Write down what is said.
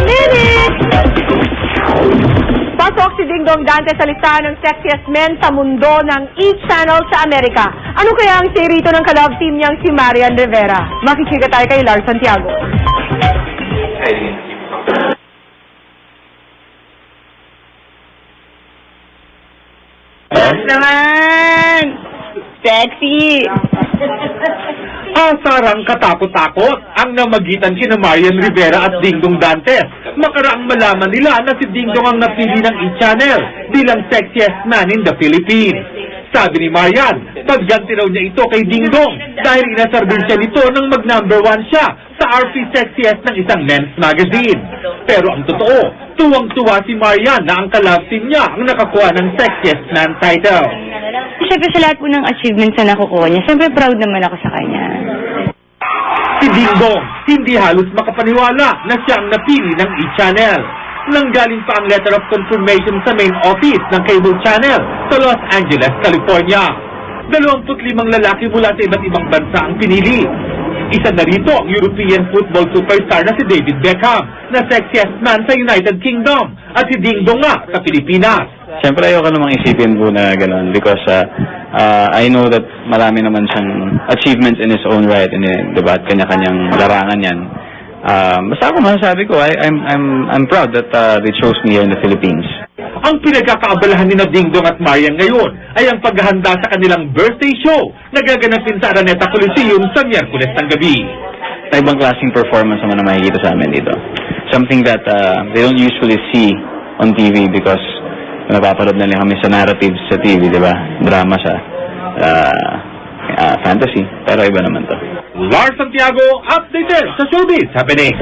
Minute! Pasok si Dingdong Dante sa listahan ng sexiest men sa mundo ng E-Channel sa Amerika. Ano kaya ang sirito ng ka-love team niyang si Marian Rivera? Makikita tayo kay Lars Santiago. Yes naman! Sexy! Asarang katakot-takot ang namagitan kina Marian Rivera at Dingdong Dantes. Makaraang malaman nila na si Dingdong ang napili ng E-Channel bilang sexiest man in the Philippines. Sabi ni Marian, pagganti raw niya ito kay Dingdong dahil inasarbin siya nito nang mag-number 1 siya sa RP Sexiest ng isang men's magazine. Pero ang totoo, tuwang-tuwa si Marian na ang ka-love team niya ang nakakuha ng sexiest man title. Siyempre sa lahat po ng achievements na nakukuha niya, siyempre proud naman ako sa kanya. Si Dingdong, hindi halos makapaniwala na siya ang napili ng E-Channel. Nanggaling pa ang letter of confirmation sa main office ng cable channel sa Los Angeles, California. 25 lalaki mula sa iba't ibang bansa ang pinili. Isa na rito ang European football superstar na si David Beckham, na sexiest man sa United Kingdom, at si Dingdong nga sa Pilipinas. Siyempre ayoko namang isipin po na gano'n because I know that marami naman siyang achievements in his own right, diba, at kanya-kanyang larangan yan. Basta ako masasabi ko, I'm proud that they chose me here in the Philippines. Ang pinagkakaabalahan ni Dingdong at Marian ngayon ay ang paghahanda sa kanilang birthday show na gaganapin sa Araneta Coliseum sa Miyerkules ng gabi. Ibang klaseng performance naman na makikita sa amin dito. Something that they don't usually see on TV because napapanood na lang kami sa narratives sa TV, di ba? Drama siya. Fantasy. Pero iba naman to. Lars Santiago, updated sa Showbiz Happening.